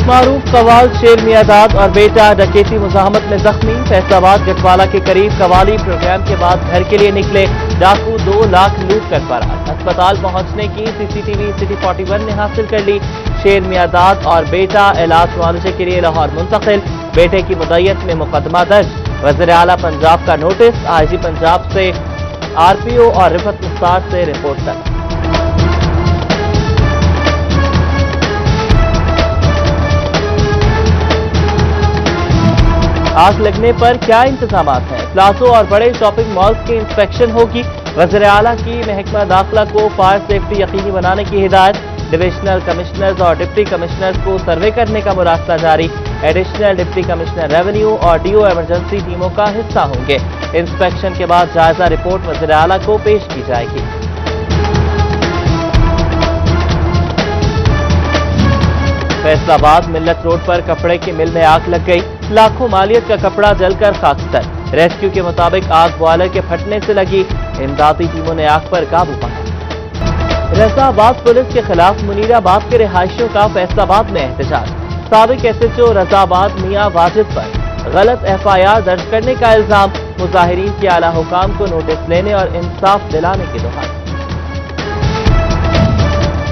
मारूफ कवाल शेर मियादाद और बेटा डकैती मुजाहमत में जख्मी। फैसलाबाद गटवाला के करीब कवाली प्रोग्राम के बाद घर के लिए निकले डाकू 2 लाख लूट कर फरार। अस्पताल पहुंचने की सीसीटीवी सिटी 41 ने हासिल कर ली। शेर मियादाद और बेटा इलाज मुआवजे के लिए लाहौर मुंतकिल। बेटे की मुद्दत में मुकदमा दर्ज। वज़ीर आला पंजाब का नोटिस। आईजी पंजाब से आरपीओ और रिफत मुख्तार से रिपोर्ट तक। आग लगने पर क्या इंतजामात हैं? प्लाजो और बड़े शॉपिंग मॉल्स की इंस्पेक्शन होगी। वज़ीर आला की महकमा दाखिला को फायर सेफ्टी यकीनी बनाने की हिदायत। डिविजनल कमिश्नर्स और डिप्टी कमिश्नर्स को सर्वे करने का मुरासला जारी। एडिशनल डिप्टी कमिश्नर रेवेन्यू और डीओ इमरजेंसी टीमों का हिस्सा होंगे। इंस्पेक्शन के बाद जायजा रिपोर्ट वज़ीर आला को पेश की जाएगी। फैसलाबाद मिल्लत रोड पर कपड़े की मिल में आग लग गई। लाखों मालियत का कपड़ा जलकर खाकस्तर। रेस्क्यू के मुताबिक आग बॉयलर के फटने से लगी। इमदादी टीमों ने आग पर काबू पाया। रजाबाद पुलिस के खिलाफ मुनीराबाद के रिहायशियों का फैसलाबाद में एहतजाज। साबिक एसएचओ रजाबाद मियां वाजिद पर गलत एफआईआर दर्ज करने का इल्जाम। मुजाहिरीन की आला हुकाम को नोटिस लेने और इंसाफ दिलाने की दुहाई।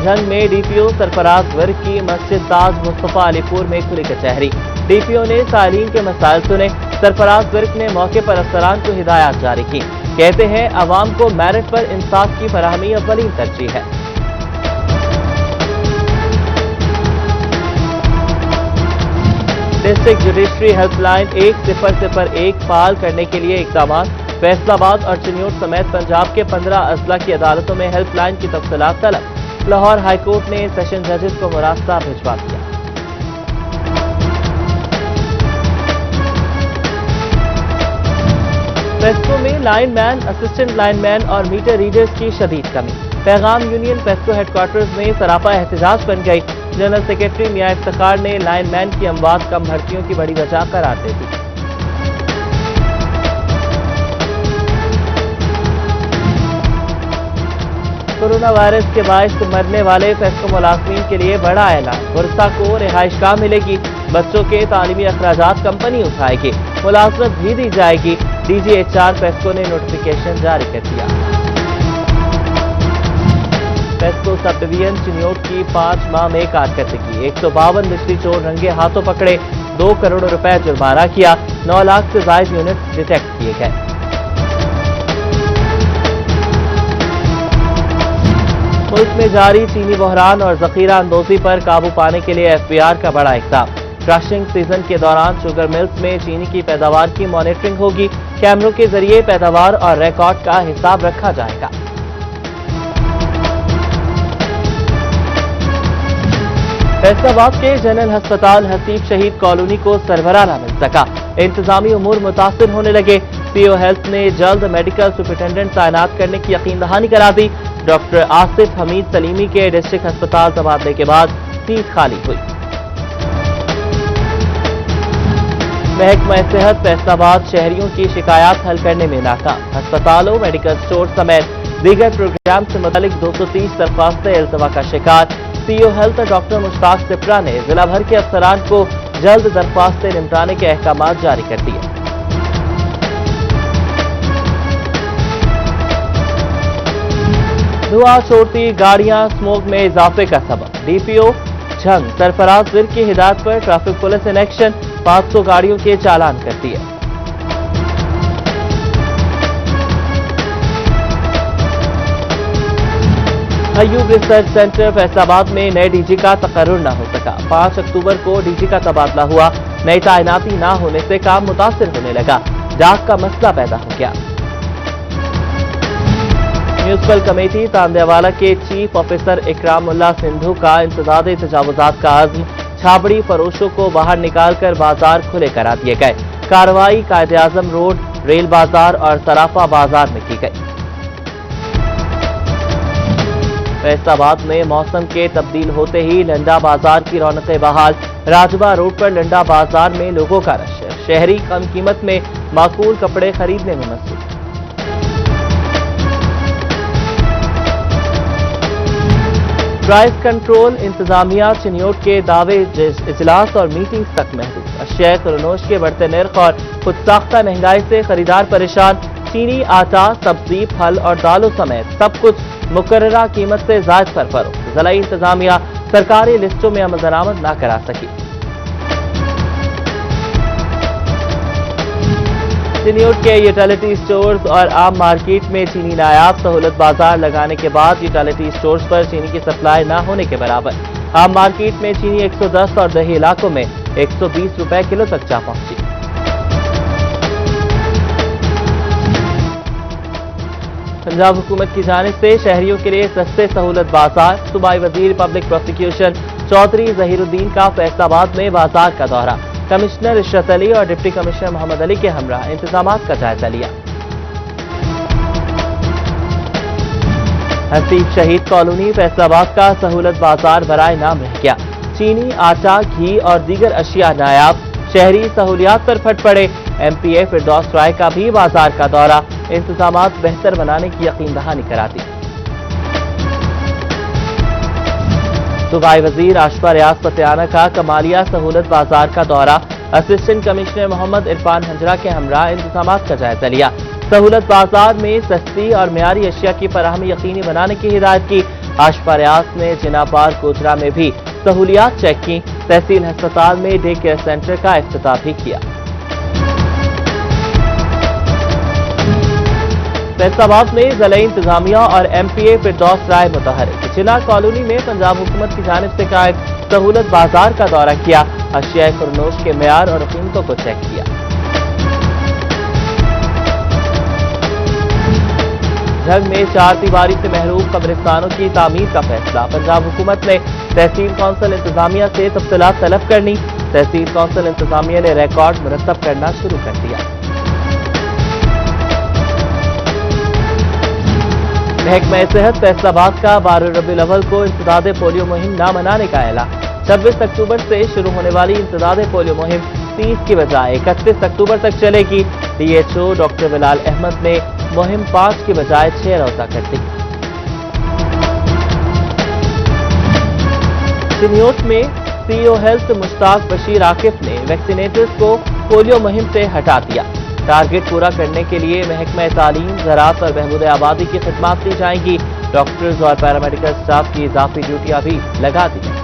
जंग में डीपीओ सरफराज वर्क की मस्जिद ताज मुस्तफा अलीपुर में खुली कचहरी। डीपीओ ने सालीन के मसाइल सुने। सरफराज वर्क ने मौके पर अफसरान को हिदायत जारी की। कहते हैं अवाम को मेरिट पर इंसाफ की फराहमी अव्वलीन तरजीह है। डिस्ट्रिक्ट जुडिशरी हेल्पलाइन 1001 फाल करने के लिए इकदाम। फैसलाबाद और चिन्योट समेत पंजाब के 15 अजला की अदालतों में हेल्पलाइन की तफसीलात तलब। लाहौर हाईकोर्ट ने सेशन जजेस को मुरासला भिजवा दिया। पेस्को में लाइनमैन, असिस्टेंट लाइनमैन और मीटर रीडर्स की शदीद कमी। पैगाम यूनियन पेस्को हेडक्वार्टर्स में सरापा एहतजाज बन गई। जनरल सेक्रेटरी मियां इफ्तिखार ने लाइनमैन की अमवात कम भर्तियों की बड़ी वजह करार दे दी। कोरोना वायरस के बायस मरने वाले पेस्को मुलाजमीन के लिए बड़ा ऐलान। बुरसा को रिहाइशगाह मिलेगी। बच्चों के तालीमी अखराजात कंपनी उठाएगी। मुलाजमत भी दी जाएगी। डीजीएचआर पेस्को ने नोटिफिकेशन जारी कर दिया। पेस्को सब डिवीजन चिन्योट की 5 माह में कारकर्दगी। 152 बिजली चोर रंगे हाथों पकड़े। 2 करोड़ रुपए जुर्माना किया। 9 लाख से ज्यादा यूनिट डिटेक्ट किए गए। मुल्क में जारी चीनी बहरान और जखीरा अंदोजी पर काबू पाने के लिए एफबीआर का बड़ा इक़दाम। क्रशिंग सीजन के दौरान शुगर मिल्स में चीनी की पैदावार की मॉनिटरिंग होगी। कैमरों के जरिए पैदावार और रिकॉर्ड का हिसाब रखा जाएगा। फैसलाबाद के जनरल अस्पताल हसीब शहीद कॉलोनी को सरबराह न मिल सका। इंतजामी उमूर मुतासिर होने लगे। पीओ हेल्थ ने जल्द मेडिकल सुपरिटेंडेंट तैनात करने की यकीन दहानी करा दी। डॉक्टर आसिफ हमीद सलीमी के डिस्ट्रिक्ट अस्पताल तबादले के बाद सीट खाली हुई। महकमा सेहत फैसलाबाद शहरियों की शिकायत हल करने में नाकाम। अस्पतालों, मेडिकल स्टोर समेत दीगर प्रोग्राम से मुतालिक 230 दरख्वास्तें इल्तवा का शिकार। PO health doctor Mushtaq Shipra ने जिला भर के अफसरान को जल्द दरख्वास्तें निपटाने के अहकाम जारी कर दिए। धुआं छोड़ती गाड़ियां स्मोक में इजाफे का सबब। डीपीओ झंग सरफराज विर की हिदायत पर ट्रैफिक पुलिस इन एक्शन। 500 गाड़ियों के चालान कर दिए। अयूब रिसर्च सेंटर फैसलाबाद में नए डीजी का तकर्रुर न हो सका। 5 अक्टूबर को डीजी का तबादला हुआ। नई तैनाती न होने से काम मुतासिर होने लगा। डाक का मसला पैदा हो गया। म्यूनिसिपल कमेटी तांदेवाला के चीफ ऑफिसर इकरामुल्लाह सिंधु का इंसदादे तजावुजात का आज़्म। छाबड़ी फरोशों को बाहर निकालकर बाजार खुले करा दिए गए। कार्रवाई कायदे-आज़म रोड, रेल बाजार और सराफा बाजार में की गई। फैसलाबाद में मौसम के तब्दील होते ही लंडा बाजार की रौनकें बहाल। राजबा रोड पर लंडा बाजार में लोगों का रश। शहरी कम कीमत में माकूल कपड़े खरीदने में मसरूफ। پرائز کنٹرول انتظامیہ چنیوٹ کے دعوے اجلاس اور میٹنگز تک محدود۔ اشیاء قرنوش کے بڑھتے نرخ اور خود ساختہ مہنگائی سے خریدار پریشان۔ چینی، آٹا، سبزی، پھل اور دالوں سمیت سب کچھ مقررہ قیمت سے زائد پر فروخت۔ ضلعی انتظامیہ سرکاری لسٹوں میں عمل درآمد نہ کرا سکی۔ چنیوٹ کے یوٹیلیٹی سٹورز اور عام مارکیٹ میں چینی نایاب سہولت بازار لگانے کے بعد یوٹیلیٹی سٹورز پر چینی کی سپلائی نہ ہونے کے برابر۔ عام مارکیٹ میں چینی 110 اور دیہی علاقوں میں 120 روپے کلو تک جا پہنچی۔ پنجاب حکومت کی جانب سے شہریوں کے لیے سستے سہولت بازار۔ صوبائی وزیر پبلک پروسیکیوشن چودھری ظہیر الدین کا فیصل آباد میں بازار کا دورہ۔ کمشنر عشرت علی اور ڈپٹی کمشنر محمد علی کے ہمراہ انتظامات کا جائزہ لیا۔ حسیب شہید کالونی فیصل آباد کا سہولت بازار برائے نام رہ گیا۔ چینی، آٹا، گھی اور دیگر اشیاء نایاب۔ شہری سہولیات پر پھٹ پڑے۔ ایم پی اے فردوس رائے کا بھی بازار کا دورہ۔ انتظامات بہتر بنانے کی یقین دہانی کراتی۔ صوبائی وزیر آشفا ریاض پتیانہ کا کمالیہ سہولت بازار کا دورہ۔ اسسٹنٹ کمشنر محمد عرفان ہنجرا کے ہمراہ انتظامات کا جائزہ لیا۔ سہولت بازار میں سستی اور معیاری اشیاء کی فراہمی یقینی بنانے کی ہدایت کی۔ آشفا ریاض نے جنا پارک گوجرا میں بھی سہولیات چیک کی۔ تحصیل ہسپتال میں ڈے کیئر سینٹر کا افتتاح بھی کیا۔ فیصل آباد میں ضلعی انتظامیہ اور ایم پی اے فردوس رائے متحرک۔ جنا کالونی میں پنجاب حکومت کی جانب سے قائم سہولت بازار کا دورہ کیا۔ اشیاء قرنوش کے معیار اور قیمتوں کو چیک کیا۔ جھنگ میں 4 دیواری سے محروم قبرستانوں کی تعمیر کا فیصلہ۔ پنجاب حکومت نے تحصیل کونسل انتظامیہ سے تفصیلات طلب کرنی۔ تحصیل کونسل انتظامیہ نے ریکارڈ مرتب کرنا شروع کر دیا۔ محکمہ صحت فیصل آباد کا 12 ربیع الاول کو انسداد پولیو مہم نہ منانے کا اعلان۔ 26 اکتوبر سے شروع ہونے والی انسداد پولیو مہم 30 کی بجائے 31 اکتوبر تک چلے گی۔ ڈی ایچ او ڈاکٹر بلال احمد نے مہم 5 کی بجائے 6 روزہ کر دی۔ چنیوٹ میں سی او ہیلتھ مشتاق بشیر عاقب نے ویکسینیٹرز کو پولیو مہم سے ہٹا دیا۔ ٹارگٹ پورا کرنے کے لیے محکمہ تعلیم، زراعت اور بہبود آبادی کی خدمات دی جائیں گی۔ ڈاکٹرز اور پیرامیڈیکل سٹاف کی اضافی ڈیوٹیاں بھی لگا دی گئیں۔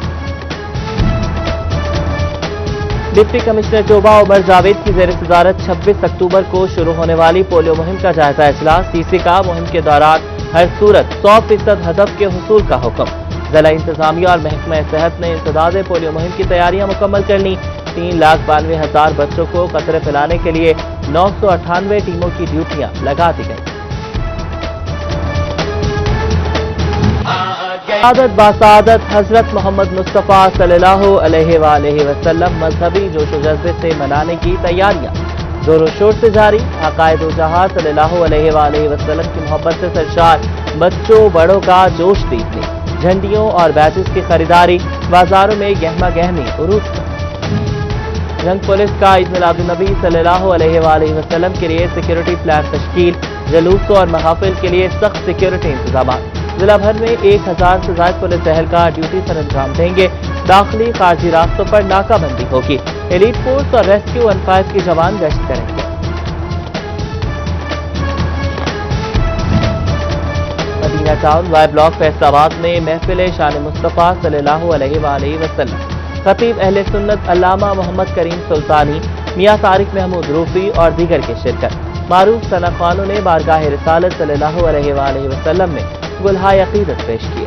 ڈپٹی کمشنر ٹوبہ عمر جاوید کی زیر صدارت 26 اکتوبر کو شروع ہونے والی پولیو مہم کا جائزہ اجلاس۔ سی سی کا مہم کے دوران ہر صورت 100% ہدف کے حصول کا حکم۔ ضلع انتظامیہ اور محکمہ صحت نے انسداد پولیو مہم کی تیاریاں مکمل کر لی۔ 3,92,000 بچوں کو قطرے پلانے کے لیے 998 ٹیموں کی ڈیوٹیاں لگا دی گئیں۔ سعادت باسعادت حضرت محمد مصطفیٰ صلی اللہ علیہ وآلہ وسلم مذہبی جوش و جذبے سے منانے کی تیاریاں زور و شور سے جاری۔ عقائد و جہاں صلی اللہ علیہ وآلہ وسلم کی محبت سے سرشار بچوں بڑوں کا جوش دیکھنے، جھنڈیوں اور بیچز کی خریداری، بازاروں میں گہما گہمی عروج پر۔ جنگ پولیس کا عید میلاد النبی صلی اللہ علیہ وآلہ وسلم کے لیے سیکیورٹی پلان تشکیل، جلوسوں اور محافل کے لیے سخت سیکیورٹی انتظامات۔ ضلع بھر میں 1000 سے زائد پولیس اہلکار ڈیوٹی سر انجام دیں گے۔ داخلی خارجی راستوں پر ناکہ بندی ہوگی۔ ایلیٹ فورس اور ریسکیو 15 کے جوان گشت کریں گے۔ مدینہ ٹاؤن وائی بلاک فیصل آباد میں محفل شان مصطفیٰ صلی اللہ علیہ وآلہ وسلم۔ خطیب اہل سنت علامہ محمد کریم سلطانی، میاں طارق محمود روفی اور دیگر کی شرکت۔ معروف ثنا خوانوں نے بارگاہ رسالت صلی اللہ علیہ وآلہ وسلم میں گلہائے عقیدت پیش کیے۔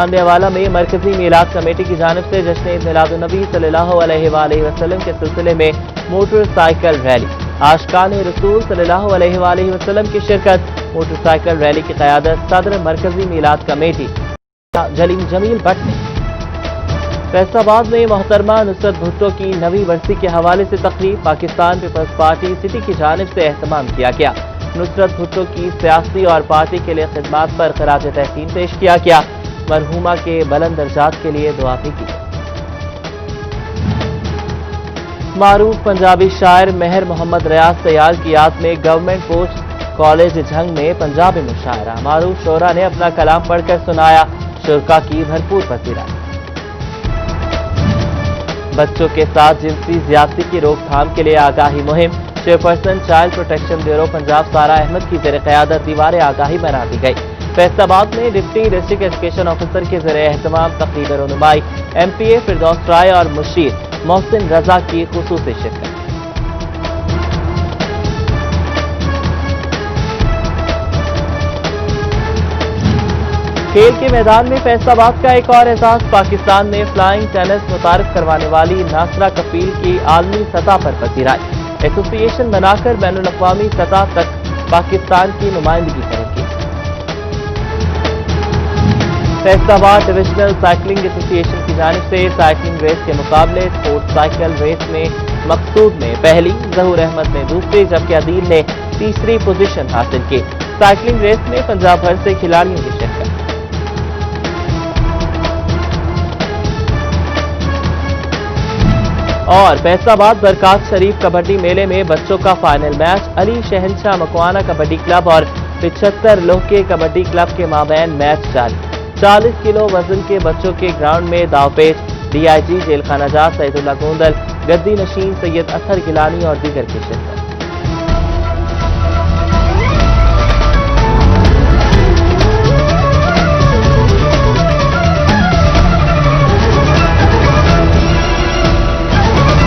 آندے حوالہ میں مرکزی میلاد کمیٹی کی جانب سے جشن عید میلاد النبی صلی اللہ علیہ وآلہ وسلم کے سلسلے میں موٹر سائیکل ریلی۔ عاشقان رسول صلی اللہ علیہ وآلہ وسلم کی شرکت۔ موٹر سائیکل ریلی کی قیادت صدر مرکزی میلاد کمیٹی جمیل بٹ نے۔ فیصل آباد میں محترمہ نصرت بھٹو کی 9ویں برسی کے حوالے سے تقریب پاکستان پیپلز پارٹی سٹی کی جانب سے اہتمام کیا گیا۔ نصرت بھٹو کی سیاسی اور پارٹی کے لیے خدمات پر خراج تحسین پیش کیا گیا۔ مرحومہ کے بلند درجات کے لیے دعا بھی کی۔ معروف پنجابی شاعر مہر محمد ریاض سیال کی یاد میں گورنمنٹ پوسٹ कॉलेज झंग में पंजाबी मुशायरा, मारूफ शोरा ने अपना कलाम पढ़कर सुनाया, शुरका की भरपूर पसीराई। बच्चों के साथ जिनसी ज्यादती की रोकथाम के लिए आगाही मुहिम, chairperson child protection bureau Punjab सारा अहमद की ज़ेर क़यादत दीवार आगाही बना दी गई। फैसलाबाद में डिप्टी डिस्ट्रिक्ट एजुकेशन ऑफिसर के ज़रिए एहतमाम तक़रीब रुनुमाई, MPA फिरदौस राय और मुशीर मोहसिन रजा की खुसूसी शिरकत। खेल के मैदान में फैसलाबाद का एक और एजाज, पाकिस्तान में फ्लाइंग टेनिस मुतारिफ करवाने वाली नासरा कफील की आलमी सतह पर पसीराई। एसोसिएशन बनाकर बैनुल अक़वामी सतह तक पाकिस्तान की नुमाइंदगी करेगी। फैसलाबाद डिविजनल साइकिलिंग एसोसिएशन की जानिब से साइकिलिंग रेस के मुकाबले स्पोर्ट्स साइकिल रेस में मकसूद ने पहली, जहूर अहमद ने दूसरी जबकि अदील ने तीसरी पोजीशन हासिल की। साइकिलिंग रेस में पंजाब भर से खिलाड़ियों की शिरकत। और फैसलाबाद बरकात शरीफ कबड्डी मेले में बच्चों का फाइनल मैच, अली शहनशाह मकवाना कबड्डी क्लब और 75 लोहे कबड्डी क्लब के माबैन मैच जारी। 40 किलो वजन के बच्चों के ग्राउंड में दावपेच, DIG जेल खाना जात सैदुल्ला गोंदल, गद्दी नशीन सैयद अतहर गिलानी और दीगर की शिरकत।